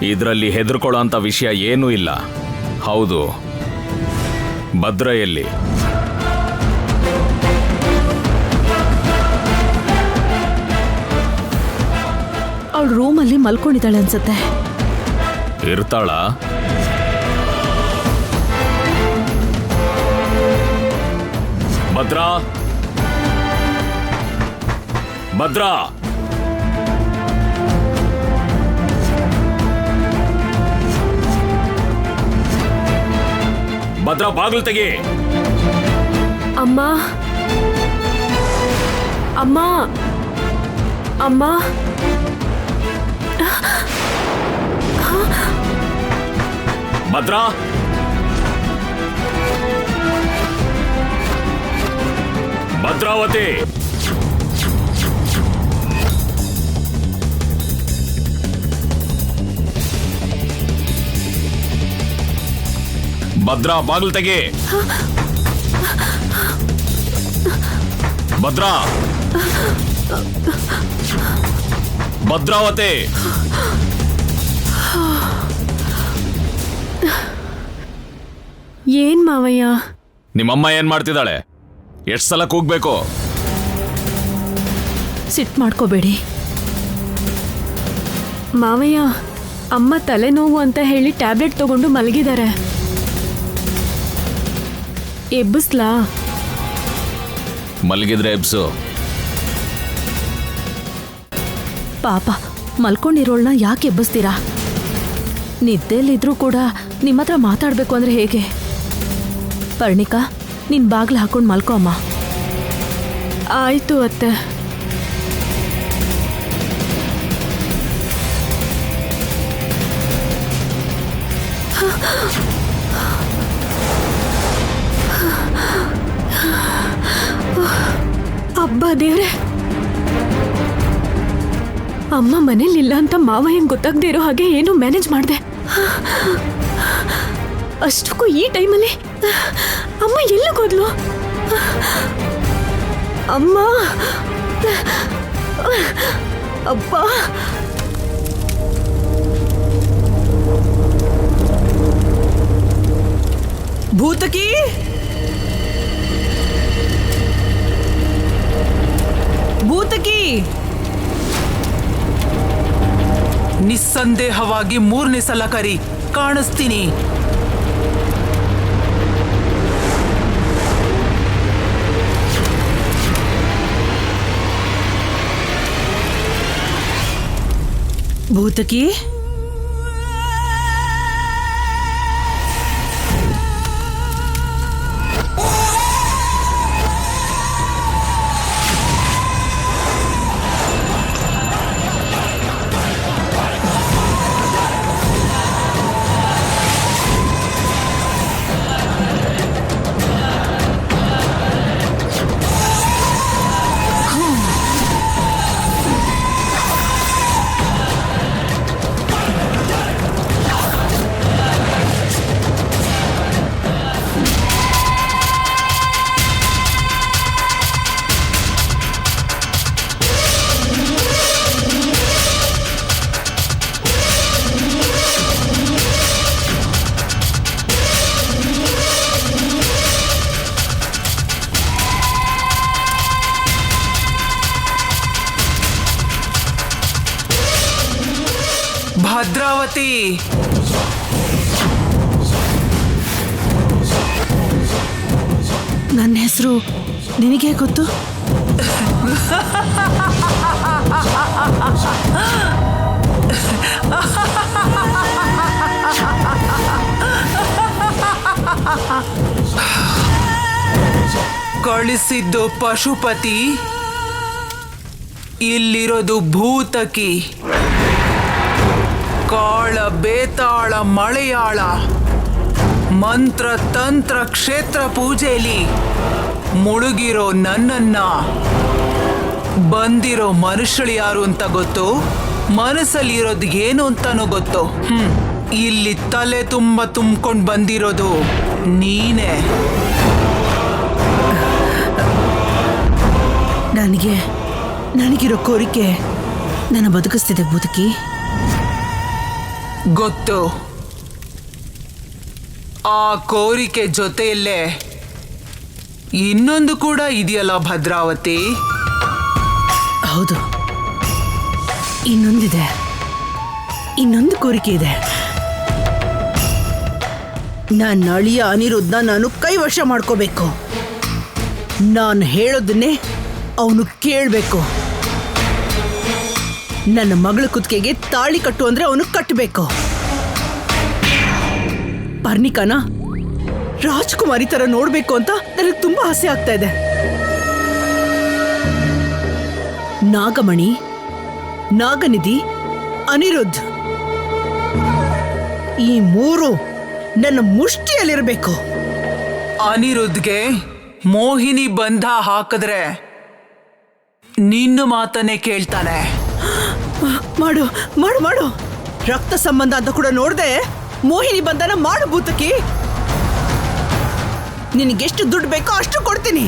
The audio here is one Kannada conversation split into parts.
ಇದರಲ್ಲಿ ಹೆದರ್ಕೊಳ್ಳೋ ಅಂತ ವಿಷಯ ಏನೂ ಇಲ್ಲ. ಹೌದು, ಭದ್ರ ಎಲ್ಲಿ? ಅವಳು ರೂಮಲ್ಲಿ ಮಲ್ಕೊಂಡಿದ್ದಾಳೆ ಅನ್ಸುತ್ತೆ. ಇರ್ತಾಳ? ಭದ್ರಾ, ಭದ್ರಾ, ಭದ್ರಾ, ಬಾಗಿಲು ತೆಗಿ. ಅಮ್ಮ, ಅಮ್ಮ, ಅಮ್ಮ, ಭದ್ರಾ, ಭದ್ರಾವತಿ, ಭದ್ರಾ, ಬಾಗಿಲು ತೆಗಿ. ಭದ್ರಾ, ಭದ್ರಾವತಿ. ಏನ್ ಮಾವಯ್ಯ? ನಿಮ್ಮಮ್ಮ ಏನ್ ಮಾಡ್ತಿದ್ದಾಳೆ? ಎಷ್ಟು ಸಲ ಕೂಗ್ಬೇಕು? ಸಿಟ್ ಮಾಡ್ಕೋಬೇಡಿ ಮಾವಯ್ಯ. ಅಮ್ಮ ತಲೆನೋವು ಅಂತ ಹೇಳಿ ಟ್ಯಾಬ್ಲೆಟ್ ತಗೊಂಡು ಮಲಗಿದ್ದಾರೆ. ಎಬ್ಬಿಸ್ಲಾ? ಮಲಗಿದ್ರೆ ಎಬ್ಸು. ಪಾಪ ಮಲ್ಕೊಂಡಿರೋಳ್ನ ಯಾಕೆ ಎಬ್ಬಿಸ್ತೀರಾ? ನಿದ್ದೆಲಿದ್ರೂ ಕೂಡ ನಿಮ್ಮ ಹತ್ರ ಮಾತಾಡಬೇಕು ಅಂದ್ರೆ ಹೇಗೆ? ಪರ್ಣಿಕಾ, ನಿನ್ ಬಾಗ್ಲು ಹಾಕೊಂಡು ಮಲ್ಕೋ ಅಮ್ಮ. ಆಯ್ತು ಅತ್ತೆ. ಅಬ್ಬಾ ದೇವ್ರೆ, ಅಮ್ಮ ಮನೇಲಿಲ್ಲ ಅಂತ ಮಾವಯ್ಯಂಗೆ ಗೊತ್ತಾಗದೇ ಇರೋ ಹಾಗೆ ಏನೋ ಮ್ಯಾನೇಜ್ ಮಾಡಿದೆ. ಅಷ್ಟಕ್ಕೂ ಈ ಟೈಮಲ್ಲಿ ಅಮ್ಮ ಎಲ್ಲಿಗೋದ್ಲು? ಅಮ್ಮ, ಅಪ್ಪ, ಭೂತಕಿ, ಭೂತಕಿ. ನಿಸ್ಸಂದೇಹವಾಗಿ 3ನೇ ಸಲ ಕರಿ, ಕಾಣಿಸ್ತೀನಿ. ಭೂತಕಿ, ಭದ್ರಾವತಿ. ನನ್ನ ಹೆಸರು ನಿನಗೆ ಗೊತ್ತು? ಕಳಿಸಿದ್ದು ಪಶುಪತಿ, ಇಲ್ಲಿರೋದು ಭೂತಕಿ. ಕಾಳ ಬೇತಾಳ ಮಳೆಯಾಳ ಮಂತ್ರ ತಂತ್ರ ಕ್ಷೇತ್ರ ಪೂಜೆಯಲ್ಲಿ ಮುಳುಗಿರೋ ನನ್ನನ್ನ ಬಂದಿರೋ ಮನುಷ್ಯಳು ಯಾರು ಅಂತ ಗೊತ್ತು, ಮನಸ್ಸಲ್ಲಿರೋದು ಏನು ಅಂತಾನೂ ಗೊತ್ತು. ಇಲ್ಲಿ ತಲೆ ತುಂಬ ತುಂಬ್ಕೊಂಡು ಬಂದಿರೋದು ನೀನೇ. ನನಗಿರೋ ಕೋರಿಕೆ ನನ್ನ ಬದುಕಿಸ್ತಿದೆ ಭೂತಕಿ. ಗೊತ್ತು. ಆ ಕೋರಿಕೆ ಜೊತೆಯಲ್ಲೇ ಇನ್ನೊಂದು ಕೂಡ ಇದೆಯಲ್ಲ ಭದ್ರಾವತಿ. ಹೌದು, ಇನ್ನೊಂದಿದೆ. ಇನ್ನೊಂದು ಕೋರಿಕೆ ಇದೆ. ನನ್ನ ಅಳಿಯ ಅನಿರುದ್ಧ ನಾನು ಕೈವಶ ಮಾಡ್ಕೋಬೇಕು. ನಾನು ಹೇಳೋದನ್ನೇ ಅವನು ಕೇಳಬೇಕು. ನನ್ನ ಮಗಳ ಕುತ್ತಿಗೆಗೆ ತಾಳಿ ಕಟ್ಟು ಅಂದ್ರೆ ಅವನು ಕಟ್ಟಬೇಕು. ಪರ್ಣಿಕಾನ ರಾಜ್ಕುಮಾರಿ ತರ ನೋಡ್ಬೇಕು ಅಂತ ನನಗೆ ತುಂಬಾ ಆಸೆ ಆಗ್ತಾ ಇದೆ. ನಾಗಮಣಿ, ನಾಗನಿಧಿ, ಅನಿರುದ್ಧ್, ಈ ಮೂರು ನನ್ನ ಮುಷ್ಟಿಯಲ್ಲಿರಬೇಕು. ಅನಿರುದ್ಧ್ಗೆ ಮೋಹಿನಿ ಬಂಧ ಹಾಕಿದ್ರೆ ನಿನ್ನ ಮಾತನ್ನೇ ಕೇಳ್ತಾನೆ. ಮಾಡು ಮಾಡು ಮಾಡು. ರಕ್ತ ಸಂಬಂಧ ಅಂತ ಕೂಡ ನೋಡ್ದೆ ಮೋಹಿನಿ ಬಂಧನ ಮಾಡು ಭೂತಕಿ. ನಿನಗೆಷ್ಟು ದುಡ್ಡು ಬೇಕೋ ಅಷ್ಟು ಕೊಡ್ತೀನಿ.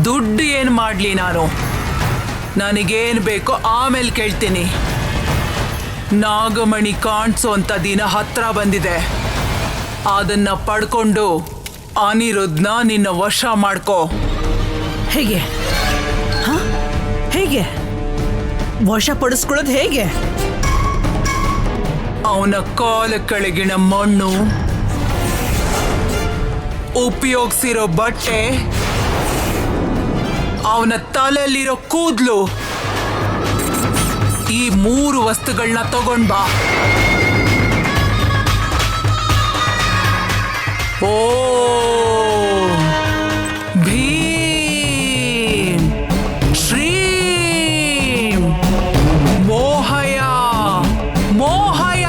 ದುಡ್ಡು ಏನು ಮಾಡ್ಲಿ ನಾನು? ನನಗೇನು ಬೇಕೋ ಆಮೇಲೆ ಕೇಳ್ತೀನಿ. ನಾಗಮಣಿ ಕಾಣಿಸೋ ಅಂತ ದಿನ ಹತ್ರ ಬಂದಿದೆ. ಅದನ್ನ ಪಡ್ಕೊಂಡು ಅನಿರುದ್ಧನ ನಿನ್ನ ವಶ ಮಾಡ್ಕೋ. ಹೇಗೆ? ಹೇಗೆ ವಶ ಪಡಿಸ್ಕೊಳ್ಳೋದು ಹೇಗೆ? ಅವನ ಕಾಲ ಕೆಳಗಿನ ಮಣ್ಣು, ಉಪಯೋಗಿಸಿರೋ ಬಟ್ಟೆ, ಅವನ ತಲೆಯಲ್ಲಿರೋ ಕೂದಲು, ಈ ಮೂರು ವಸ್ತುಗಳನ್ನ ತಗೊಂಡ್ ಬಾ. ಓಂ ಭೀಂ ಶ್ರೀಂ ಮೋಹಯ ಮೋಹಯ.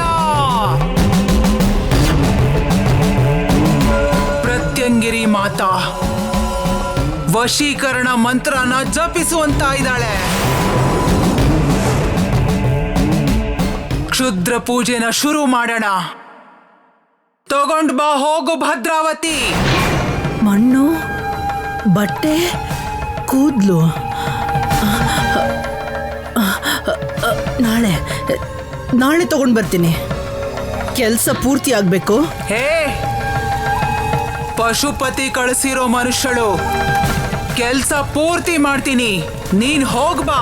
ಪ್ರತ್ಯಂಗಿರಿ ಮಾತಾ ವಶೀಕರಣ ಮಂತ್ರನ ಜಪಿಸುವಂತ ಇದ್ದಾಳೆ. ಕ್ಷುದ್ರ ಪೂಜೆನ ಶುರು ಮಾಡೋಣ. ತಗೊಂಡ್ ಬಾ, ಹೋಗು ಭದ್ರಾವತಿ. ಮಣ್ಣು, ಬಟ್ಟೆ, ಕೂದಲು. ನಾಳೆ ನಾಳೆ ತಗೊಂಡು ಬರ್ತೀನಿ. ಕೆಲಸ ಪೂರ್ತಿ ಆಗ್ಬೇಕು. ಹೇ, ಪಶುಪತಿ ಕಳಿಸಿರೋ ಮನುಷ್ಯಳು, ಕೆಲ್ಸ ಪೂರ್ತಿ ಮಾಡ್ತೀನಿ. ನೀನ್ ಹೋಗ್ಬಾ.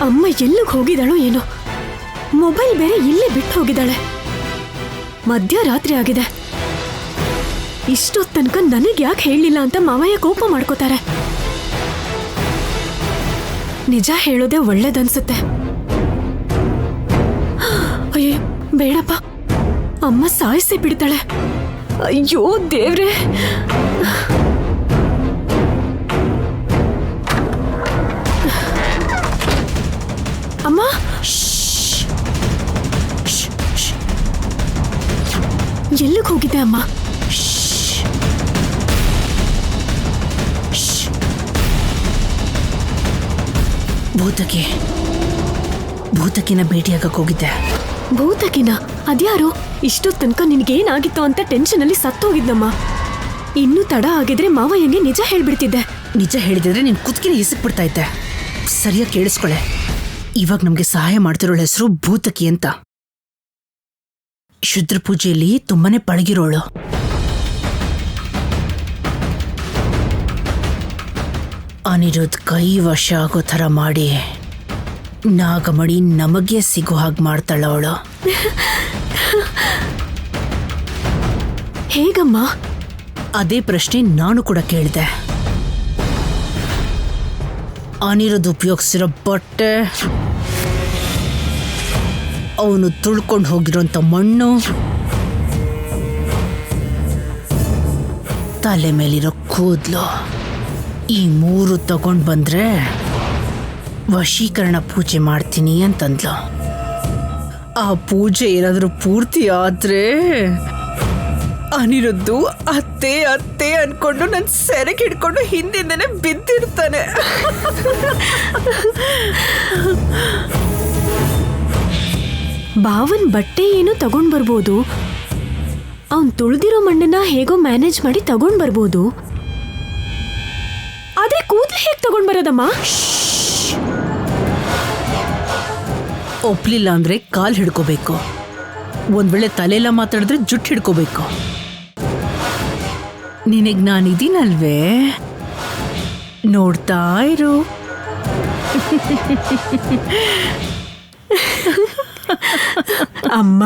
ಅಮ್ಮ ಎಲ್ಲಿಗೆ ಹೋಗಿದ್ದಾಳೋ ಏನೋ. ಮೊಬೈಲ್ ಬೇರೆ ಇಲ್ಲೇ ಬಿಟ್ಟು ಹೋಗಿದ್ದಾಳೆ. ಮಧ್ಯರಾತ್ರಿ ಆಗಿದೆ. ಇಷ್ಟೊತ್ತು ತನಕ ನನಗೆ ಯಾಕೆ ಹೇಳಲಿಲ್ಲ ಅಂತ ಮಾವಯ್ಯ ಕೋಪ ಮಾಡ್ಕೋತಾರೆ. ನಿಜ ಹೇಳೋದೇ ಒಳ್ಳೇದನ್ಸುತ್ತೆ. ಅಯ್ಯೋ ಬೇಡಪ್ಪ, ಅಮ್ಮ ಸಾಯಿಸಿ ಬಿಡ್ತಾಳೆ. ಅಯ್ಯೋ ದೇವ್ರೆ. ಅಮ್ಮ, ಎಲ್ಲಿಗೆ ಹೋಗಿದೆ ಅಮ್ಮ? ಭೂತಕಿನ ಭೇಟಿಯಾಗಕ್ಕೆ ಹೋಗಿದ್ದೆ. ಭೂತಕಿನ? ಅದ್ಯಾರು? ಇಷ್ಟೊತ್ತು ತನಕ ನಿನ್ಗೇನಾಗಿತ್ತು ಅಂತ ಟೆನ್ಷನ್ ಅಲ್ಲಿ ಸತ್ತೋಗಿದ್ನಮ್ಮ. ಇನ್ನೂ ತಡ ಆಗಿದ್ರೆ ಮಾವಯ್ಯಂಗೆ ನಿಜ ಹೇಳ್ಬಿಡ್ತಿದ್ದೆ. ನಿಜ ಹೇಳಿದ್ರೆ ನಿನ್ ಕುತ್ತಿಗೆನ ಇಸಕ್ಬಿಡ್ತಾ ಇದ್ದೆ. ಸರಿಯಾಗಿ ಕೇಳಿಸ್ಕೊಳೆ. ಇವಾಗ ನಮ್ಗೆ ಸಹಾಯ ಮಾಡ್ತಿರೋಳ ಹೆಸರು ಭೂತಕಿ ಅಂತ. ಶುದ್ರ ಪೂಜೆಯಲ್ಲಿ ತುಂಬಾನೇ ಪಳಗಿರೋಳು. ಅನಿರುದ್ಧ್ ಕೈ ವಶ ಆಗೋ ಥರ ಮಾಡಿ ನಾಗಮಣಿ ನಮಗೆ ಸಿಗೋ ಹಾಗೆ ಮಾಡ್ತಾಳ ಅವಳು. ಹೇಗಮ್ಮ? ಅದೇ ಪ್ರಶ್ನೆ ನಾನು ಕೂಡ ಕೇಳಿದೆ. ಅನಿರುದ್ಧ್ ಉಪಯೋಗಿಸಿರೋ ಬಟ್ಟೆ, ಅವನು ತುಳ್ಕೊಂಡು ಹೋಗಿರೋಂಥ ಮಣ್ಣು, ತಲೆ ಮೇಲಿರೋ ಕೂದಲು, ಈ ಮೂರು ತಗೊಂಡು ಬಂದ್ರೆ ವಶೀಕರಣ ಪೂಜೆ ಮಾಡ್ತೀನಿ ಅಂತಂದ್ಲು. ಆ ಪೂಜೆ ಏನಾದರೂ ಪೂರ್ತಿ ಆದ್ರೆ ಅನಿರುದ್ದು ಅತ್ತೆ ಅತ್ತೆ ಅನ್ಕೊಂಡು ನನ್ನ ಸೆರೆಗೆ ಹಿಡ್ಕೊಂಡು ಹಿಂದಿಂದನೇ ಬಿದ್ದಿರ್ತಾನೆ. ಭಾವನ್ ಬಟ್ಟೆ ಏನು ತಗೊಂಡ್ ಬರ್ಬೋದು, ಅವನ್ ತುಳ್ದಿರೋ ಮಣ್ಣನ್ನ ಹೇಗೋ ಮ್ಯಾನೇಜ್ ಮಾಡಿ ತಗೊಂಡ್ ಬರ್ಬೋದು. ಆದ್ರೆ ಕೂದ್ಲು ಹೇಗ್ ತಗೊಂಡ್ ಬರೋದಮ್ಮ? ಒಪ್ಲಿಲ್ಲ ಅಂದ್ರೆ ಕಾಲ್ ಹಿಡ್ಕೋಬೇಕು, ಒಂದ್ ವೇಳೆ ತಲೆಲ್ಲ ಮಾತಾಡಿದ್ರೆ ಜುಟ್ಟು ಹಿಡ್ಕೋಬೇಕು. ನಿನಗ್ ನಾನಿದ್ದೀನಲ್ವೇ, ನೋಡ್ತಾ ಇರು. ಅಮ್ಮ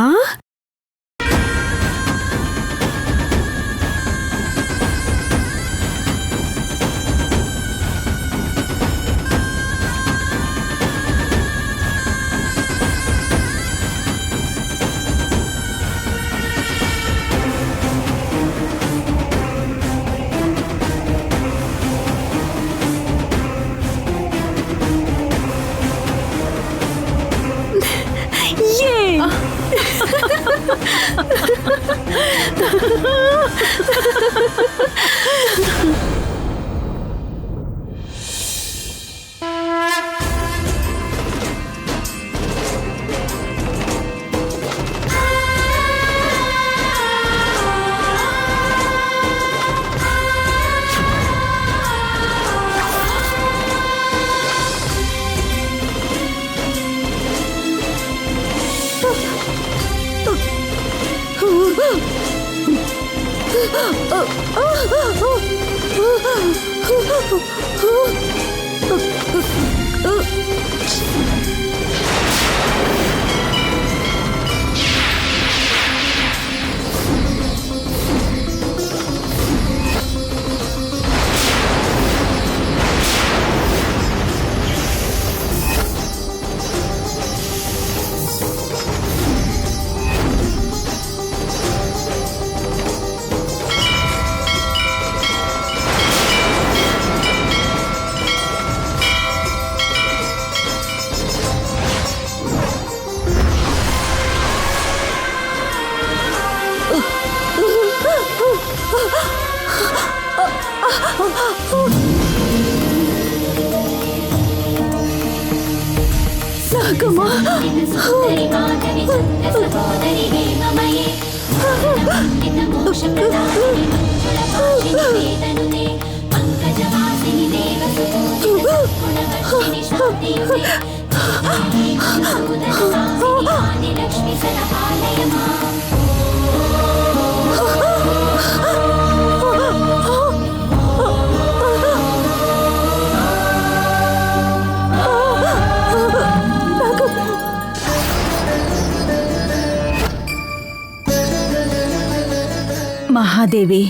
ಮಹಾದೇವಿ,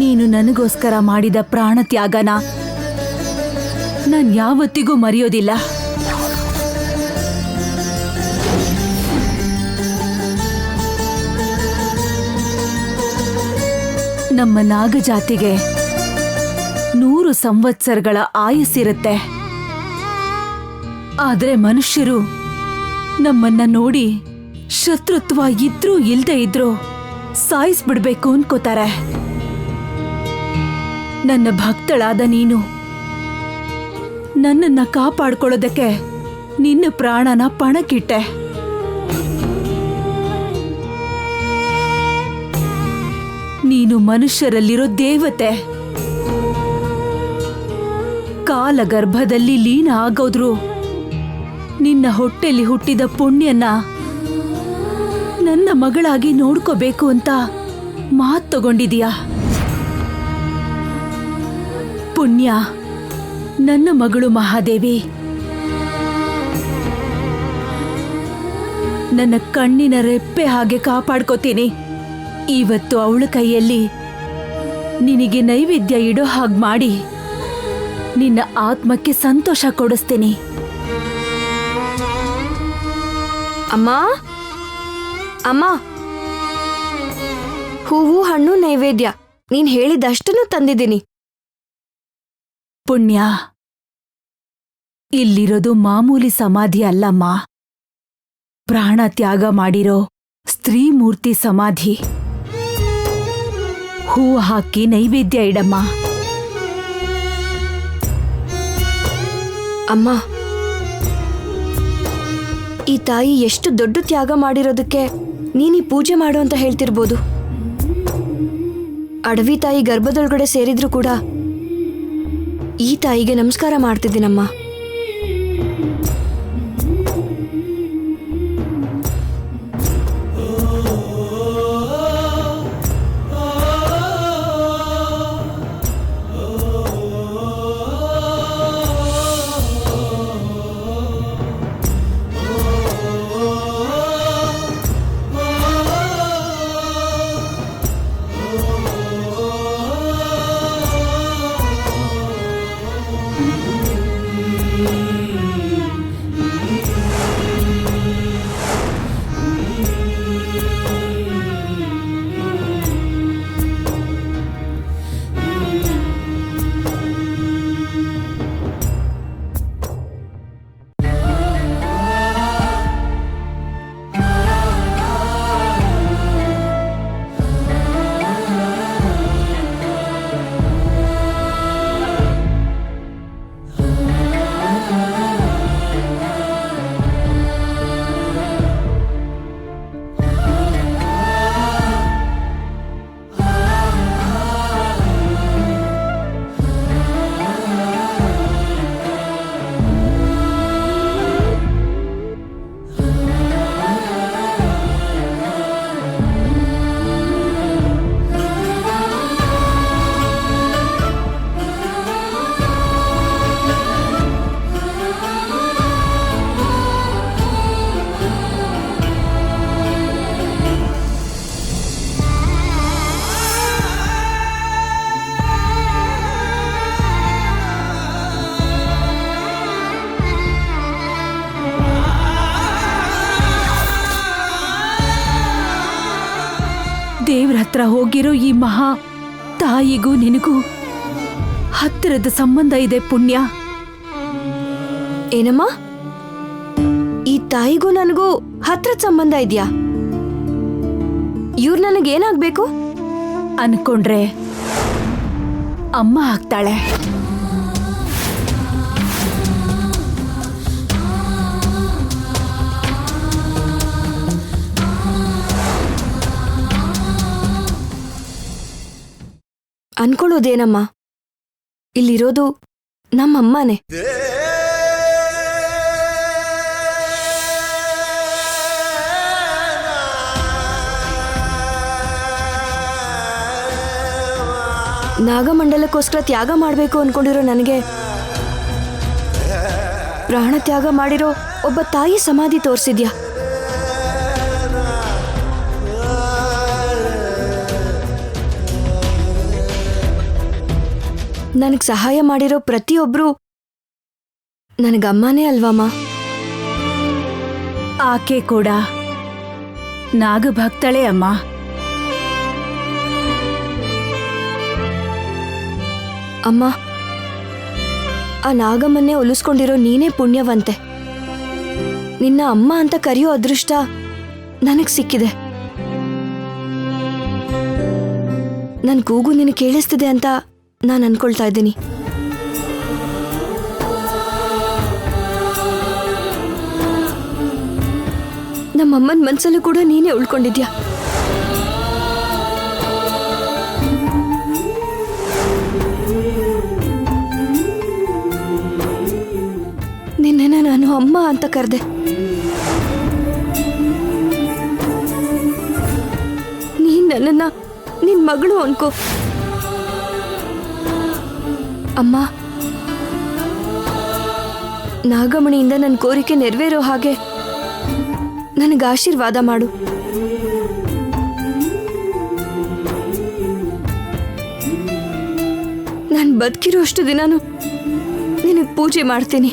ನೀನು ನನಗೋಸ್ಕರ ಮಾಡಿದ ಪ್ರಾಣ ತ್ಯಾಗನ ನಾನು ಯಾವತ್ತಿಗೂ ಮರೆಯೋದಿಲ್ಲ. ನಮ್ಮ ನಾಗಜಾತಿಗೆ 100 ಸಂವತ್ಸರಗಳ ಆಯಸ್ಸಿರುತ್ತೆ. ಆದ್ರೆ ಮನುಷ್ಯರು ನಮ್ಮನ್ನ ನೋಡಿ ಶತ್ರುತ್ವ ಇದ್ರೂ ಇಲ್ದೇ ಇದ್ರೂ ಸಾಯಿಸ್ಬಿಡ್ಬೇಕು ಅನ್ಕೋತಾರೆ. ನನ್ನ ಭಕ್ತಳಾದ ನೀನು ನನ್ನನ್ನ ಕಾಪಾಡ್ಕೊಳ್ಳೋದಕ್ಕೆ ನಿನ್ನ ಪ್ರಾಣನ ಪಣಕ್ಕಿಟ್ಟೆ. ನೀನು ಮನುಷ್ಯರಲ್ಲಿರೋ ದೇವತೆ. ಕಾಲಗರ್ಭದಲ್ಲಿ ಲೀನ ಆಗೋದ್ರು ನಿನ್ನ ಹೊಟ್ಟೆಲಿ ಹುಟ್ಟಿದ ಪುಣ್ಯನ ನನ್ನ ಮಗಳಾಗಿ ನೋಡ್ಕೋಬೇಕು ಅಂತ ಮಾತು ತಗೊಂಡಿದೀಯಾ. ಪುಣ್ಯ ನನ್ನ ಮಗಳು ಮಹಾದೇವಿ. ನನ್ನ ಕಣ್ಣಿನ ರೆಪ್ಪೆ ಹಾಗೆ ಕಾಪಾಡ್ಕೋತೀನಿ. ಇವತ್ತು ಅವಳ ಕೈಯಲ್ಲಿ ನಿನಗೆ ನೈವೇದ್ಯ ಇಡೋ ಹಾಗೆ ಮಾಡಿ ನಿನ್ನ ಆತ್ಮಕ್ಕೆ ಸಂತೋಷ ಕೊಡಿಸ್ತೀನಿ. ಅಮ್ಮ ಅಮ್ಮ, ಹೂವು ಹಣ್ಣು ನೈವೇದ್ಯ ನೀನ್ ಹೇಳಿದಷ್ಟನ್ನು ತಂದಿದ್ದೀನಿ. ಪುಣ್ಯ, ಇಲ್ಲಿರೋದು ಮಾಮೂಲಿ ಸಮಾಧಿ ಅಲ್ಲಮ್ಮ, ಪ್ರಾಣ ತ್ಯಾಗ ಮಾಡಿರೋ ಸ್ತ್ರೀ ಮೂರ್ತಿ ಸಮಾಧಿ. ಹೂವು ಹಾಕಿ ನೈವೇದ್ಯ ಇಡಮ್ಮ. ಅಮ್ಮ, ಈ ತಾಯಿ ಎಷ್ಟು ದೊಡ್ಡ ತ್ಯಾಗ ಮಾಡಿರೋದಕ್ಕೆ ನೀನೀ ಪೂಜೆ ಮಾಡು ಅಂತ ಹೇಳ್ತಿರ್ಬೋದು. ಅಡವಿ ತಾಯಿ ಗರ್ಭದೊಳಗಡೆ ಸೇರಿದ್ರು ಕೂಡ ಈ ತಾಯಿಗೆ ನಮಸ್ಕಾರ ಮಾಡ್ತಿದ್ದೀನಮ್ಮ. ದೇವ್ರ ಹತ್ರ ಹೋಗಿರೋ ಈ ಮಹಾ ತಾಯಿಗೂ ನಿನಗೂ ಹತ್ತಿರದ ಸಂಬಂಧ ಇದೆ ಪುಣ್ಯ. ಏನಮ್ಮ, ಈ ತಾಯಿಗೂ ನನಗೂ ಹತ್ರದ ಸಂಬಂಧ ಇದೆಯಾ? ಇವ್ರು ನನಗೇನಾಗ್ಬೇಕು? ಅನ್ಕೊಂಡ್ರೆ ಅಮ್ಮ ಆಗ್ತಾಳೆ. ಅನ್ಕೊಳ್ಳೋದೇನಮ್ಮ, ಇಲ್ಲಿರೋದು ನಮ್ಮಮ್ಮನೇ. ನಾಗಮಂಡಲಕ್ಕೋಸ್ಕರ ತ್ಯಾಗ ಮಾಡಬೇಕು ಅನ್ಕೊಂಡಿರೋ ನನಗೆ ಪ್ರಾಣ ತ್ಯಾಗ ಮಾಡಿರೋ ಒಬ್ಬ ತಾಯಿ ಸಮಾಧಿ ತೋರಿಸಿದ್ಯಾ? ನನಗೆ ಸಹಾಯ ಮಾಡಿರೋ ಪ್ರತಿಯೊಬ್ರು ನನಗಮ್ಮನೇ ಅಲ್ವಮ್ಮ? ಆಕೆ ಕೂಡ ನಾಗಭಕ್ತಳೇ ಅಮ್ಮ. ಅಮ್ಮ, ಆ ನಾಗಮ್ಮನ್ನೇ ಒಲಿಸ್ಕೊಂಡಿರೋ ನೀನೇ ಪುಣ್ಯವಂತೆ. ನಿನ್ನ ಅಮ್ಮ ಅಂತ ಕರೆಯೋ ಅದೃಷ್ಟ ನನಗೆ ಸಿಕ್ಕಿದೆ. ನನ್ನ ಕೂಗು ನಿನಗೆ ಕೇಳಿಸ್ತಿದೆ ಅಂತ ನಾನು ಅನ್ಕೊಳ್ತಾ ಇದ್ದೀನಿ. ನಮ್ಮಮ್ಮನ ಮನಸ್ಸಲ್ಲೂ ಕೂಡ ನೀನೇ ಉಳ್ಕೊಂಡಿದ್ಯಾ. ನಿನ್ನೆನ ನಾನು ಅಮ್ಮ ಅಂತ ಕರೆದೆ. ನೀನ್ ನನ್ನನ್ನ ನಿನ್ ಮಗಳು ಅನ್ಕೋ. ಅಮ್ಮ, ನಾಗಮಣಿಯಿಂದ ನನ್ನ ಕೋರಿಕೆ ನೆರವೇರೋ ಹಾಗೆ ನನಗೆ ಆಶೀರ್ವಾದ ಮಾಡು. ನಾನು ಬದುಕಿರೋ ಅಷ್ಟು ದಿನಾನು ನಿನಗೆ ಪೂಜೆ ಮಾಡ್ತೀನಿ.